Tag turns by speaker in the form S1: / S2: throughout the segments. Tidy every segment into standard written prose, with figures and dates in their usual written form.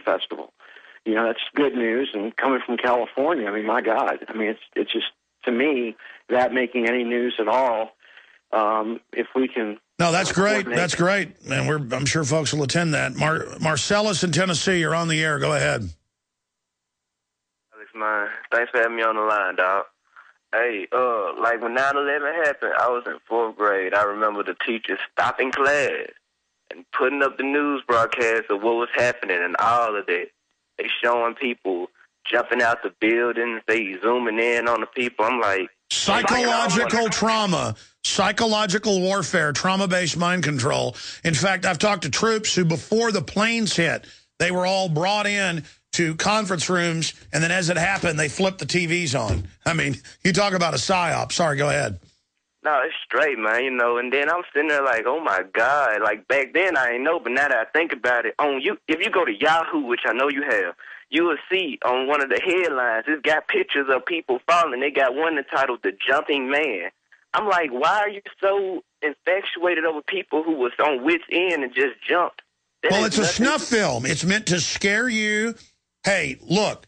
S1: festival. You know, that's good news. And coming from California, I mean, my God, I mean, it's just, to me, that making any news at all, if we can. No, that's great.
S2: That's great. And I'm sure folks will attend that. Marcellus in Tennessee, you're on the air. Go ahead.
S3: Alex, man, thanks for having me on the line, dog. Hey, like when 9/11 happened, I was in 4th grade. I remember the teachers stopping class and putting up the news broadcast of what was happening and all of that. They showing people jumping out the buildings. They zooming in on the people. I'm like...
S2: Psychological trauma, psychological warfare, trauma-based mind control. In fact, I've talked to troops who, before the planes hit, they were all brought in to conference rooms, and then as it happened, they flipped the TVs on. I mean, you talk about a psyop. Sorry, go ahead.
S3: No, it's straight, man, you know, and then I'm sitting there like, oh, my God. Like, back then, I ain't know, but now that I think about it, if you go to Yahoo, which I know you have, you will see on one of the headlines, it's got pictures of people falling. They got one entitled The Jumping Man. I'm like, why are you so infatuated over people who was on wit's end and just jumped?
S2: Well, it's a snuff film. It's meant to scare you. Hey, look,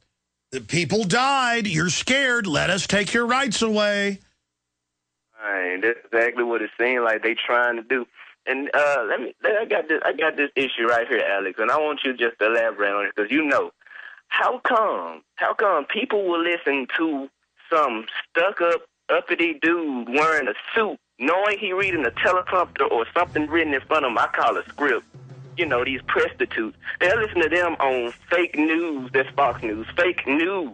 S2: the people died. You're scared. Let us take your rights away.
S3: Right, that's exactly what it seemed like they trying to do. And I got this issue right here, Alex, and I want you just to elaborate on it, because you know, how come people will listen to some stuck-up, uppity dude wearing a suit, knowing he reading a teleprompter or something written in front of him? I call a script. You know, these prostitutes. They'll listen to them on fake news, that's Fox News, fake news,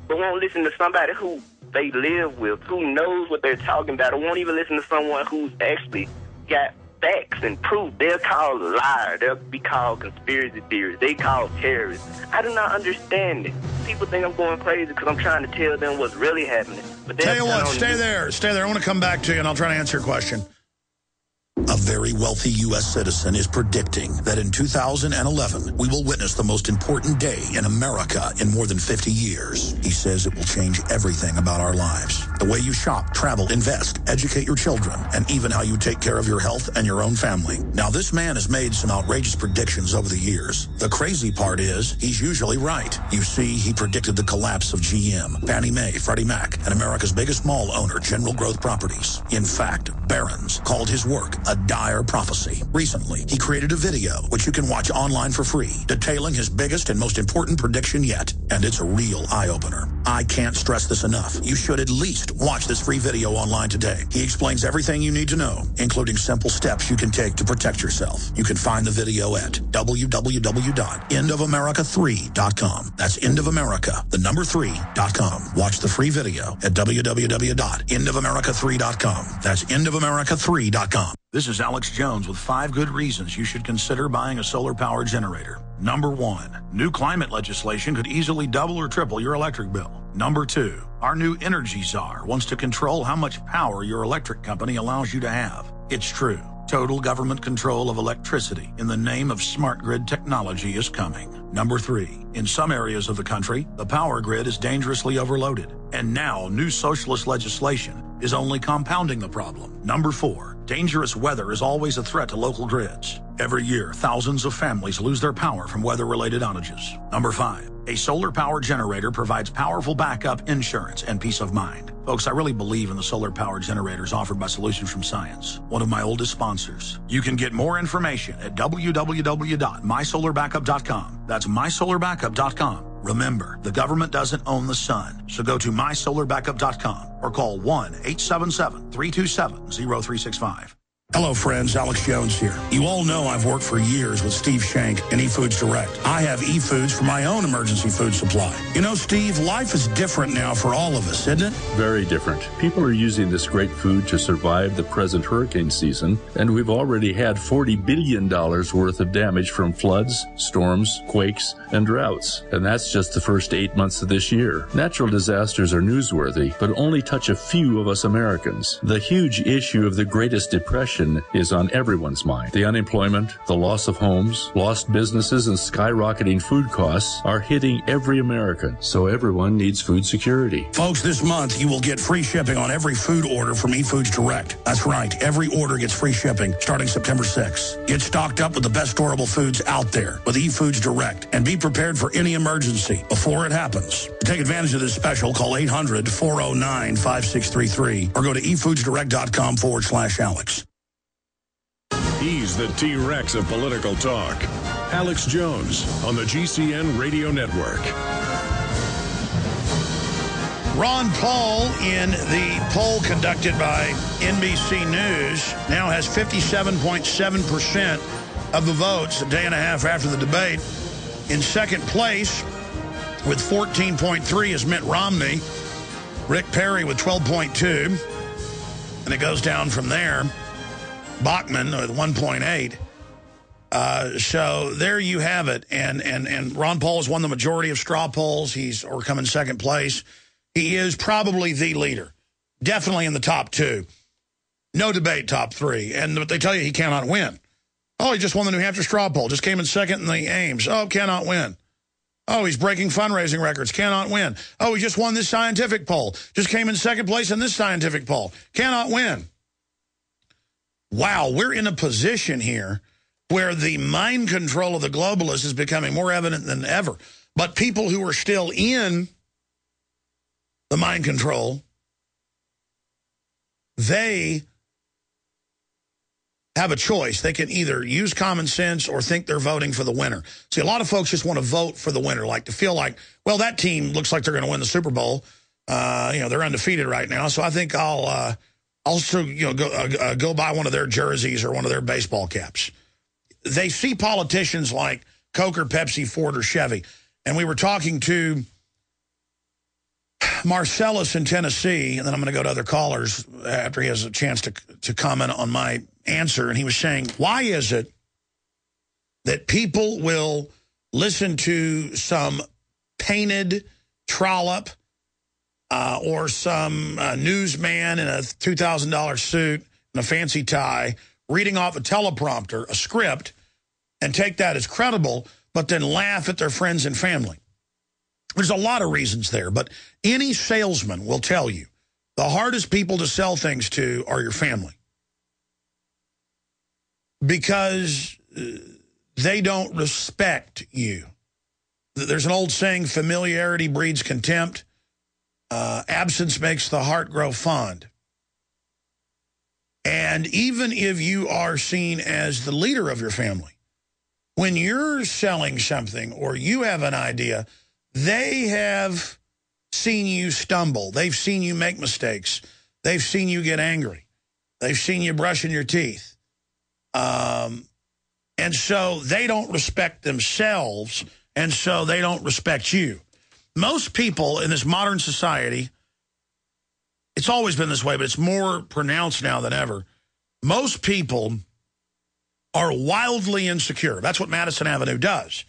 S3: but won't listen to somebody who they live with, who knows what they're talking about, or won't even listen to someone who's actually got facts and proof. They're called a liar. They'll be called conspiracy theorists. They call terrorists. I do not understand it. People think I'm going crazy because I'm trying to tell them what's really happening. But
S2: tell you what, stay there. I want to come back to you, and I'll try to answer your question. A very wealthy U.S. citizen is predicting that in 2011, we will witness the most important day in America in more than 50 years. He says it will change everything about our lives. The way you shop, travel, invest, educate your children, and even how you take care of your health and your own family. Now, this man has made some outrageous predictions over the years. The crazy part is, he's usually right. You see, he predicted the collapse of GM, Fannie Mae, Freddie Mac, and America's biggest mall owner, General Growth Properties. In fact, Barron's called his work a dire prophecy. Recently, he created a video, which you can watch online for free, detailing his biggest and most important prediction yet. And it's a real eye-opener. I can't stress this enough. You should at least watch this free video online today. He explains everything you need to know, including simple steps you can take to protect yourself. You can find the video at www.endofamerica3.com. That's endofamerica, the number 3.com. Watch the free video at www.endofamerica3.com. That's endofamerica3.com. This is Alex Jones with 5 good reasons you should consider buying a solar power generator. Number 1, new climate legislation could easily double or triple your electric bill. Number 2, our new energy czar wants to control how much power your electric company allows you to have. It's true. Total government control of electricity in the name of smart grid technology is coming. Number 3, in some areas of the country, the power grid is dangerously overloaded. And now new socialist legislation is only compounding the problem. Number 4, dangerous weather is always a threat to local grids. Every year, thousands of families lose their power from weather-related outages. Number 5, a solar power generator provides powerful backup insurance and peace of mind. Folks, I really believe in the solar power generators offered by Solutions from Science, one of my oldest sponsors. You can get more information at www.mysolarbackup.com. That's mysolarbackup.com. Remember, the government doesn't own the sun, so go to mysolarbackup.com or call 1-877-327-0365. Hello, friends. Alex Jones here. You all know I've worked for years with Steve Shank and eFoods Direct. I have eFoods for my own emergency food supply. You know, Steve, life is different now for all of us, isn't it?
S4: Very different. People are using this great food to survive the present hurricane season, and we've already had $40 billion worth of damage from floods, storms, quakes, and droughts. And that's just the first 8 months of this year. Natural disasters are newsworthy, but only touch a few of us Americans. The huge issue of the Greatest Depression recession is on everyone's mind. The unemployment, the loss of homes, lost businesses, and skyrocketing food costs are hitting every American. So everyone needs food security.
S2: Folks, this month you will get free shipping on every food order from eFoods Direct. That's right. Every order gets free shipping starting September 6th. Get stocked up with the best storable foods out there with eFoods Direct and be prepared for any emergency before it happens. To take advantage of this special, call 800-409-5633 or go to efoodsdirect.com/Alex.
S5: He's the T-Rex of political talk. Alex Jones on the GCN Radio Network.
S2: Ron Paul, in the poll conducted by NBC News, now has 57.7% of the votes a day and a half after the debate. In second place with 14.3 is Mitt Romney. Rick Perry with 12.2. And it goes down from there. Bachman with 1.8. So there you have it. And Ron Paul has won the majority of straw polls. He's come in second place. He is probably the leader. Definitely in the top two. No debate, top three. And they tell you he cannot win. Oh, he just won the New Hampshire straw poll. Just came in second in the Ames. Oh, cannot win. Oh, he's breaking fundraising records. Cannot win. Oh, he just won this scientific poll. Just came in second place in this scientific poll. Cannot win. Wow, we're in a position here where the mind control of the globalists is becoming more evident than ever. But people who are still in the mind control, they have a choice. They can either use common sense or think they're voting for the winner. See, a lot of folks just want to vote for the winner, like to feel like, well, that team looks like they're going to win the Super Bowl. They're undefeated right now, so I think I'll also go buy one of their jerseys or one of their baseball caps. They see politicians like Coke or Pepsi, Ford or Chevy. And we were talking to Marcellus in Tennessee, and then I'm going to go to other callers after he has a chance to comment on my answer. And he was saying, why is it that people will listen to some painted trollop or some newsman in a $2,000 suit and a fancy tie reading off a teleprompter, a script, and take that as credible, but then laugh at their friends and family? There's a lot of reasons there, but any salesman will tell you the hardest people to sell things to are your family, because they don't respect you. There's an old saying, familiarity breeds contempt. Absence makes the heart grow fond. And even if you are seen as the leader of your family, when you're selling something or you have an idea, they have seen you stumble. They've seen you make mistakes. They've seen you get angry. They've seen you brushing your teeth. And so they don't respect themselves, and so they don't respect you. Most people in this modern society, it's always been this way, but it's more pronounced now than ever. Most people are wildly insecure. That's what Madison Avenue does.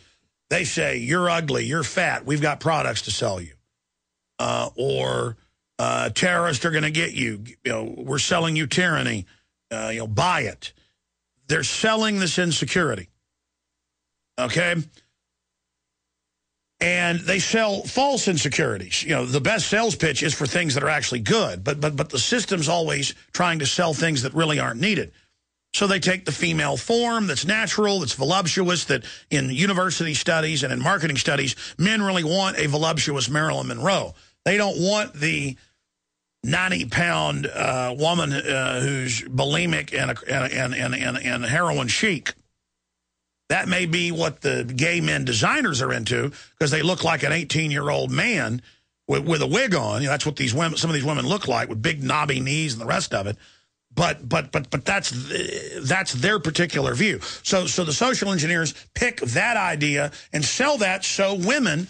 S2: They say, you're ugly, you're fat, we've got products to sell you. Or terrorists are going to get you. We're selling you tyranny. Buy it. They're selling this insecurity. Okay? And they sell false insecurities. The best sales pitch is for things that are actually good, but the system's always trying to sell things that really aren't needed. So they take the female form that's natural, that's voluptuous, that in university studies and in marketing studies, men really want a voluptuous Marilyn Monroe. They don't want the 90-pound woman who's bulimic and heroin chic. That may be what the gay men designers are into, because they look like an 18-year-old man with a wig on. That's what some of these women look like, with big knobby knees and the rest of it. But that's their particular view. So the social engineers pick that idea and sell that, so women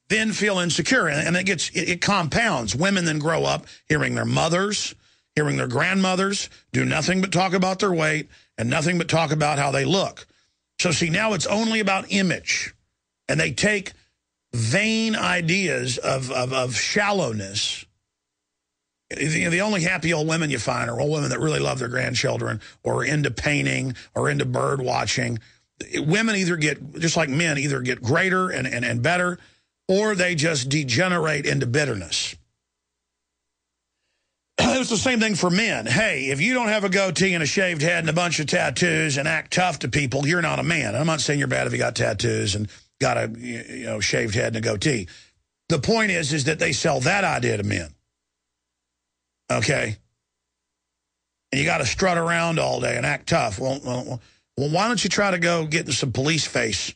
S2: then feel insecure, and it compounds. Women then grow up hearing their mothers, hearing their grandmothers do nothing but talk about their weight and nothing but talk about how they look. So see, now it's only about image, and they take vain ideas of shallowness The only happy old women you find are old women that really love their grandchildren or are into painting or into bird watching. Women either get, just like men, either get greater and better, or they just degenerate into bitterness. It's the same thing for men. Hey, if you don't have a goatee and a shaved head and a bunch of tattoos and act tough to people, you're not a man. I'm not saying you're bad if you got tattoos and got a shaved head and a goatee. The point is that they sell that idea to men. Okay? And you got to strut around all day and act tough. Well, why don't you try to go get in some police face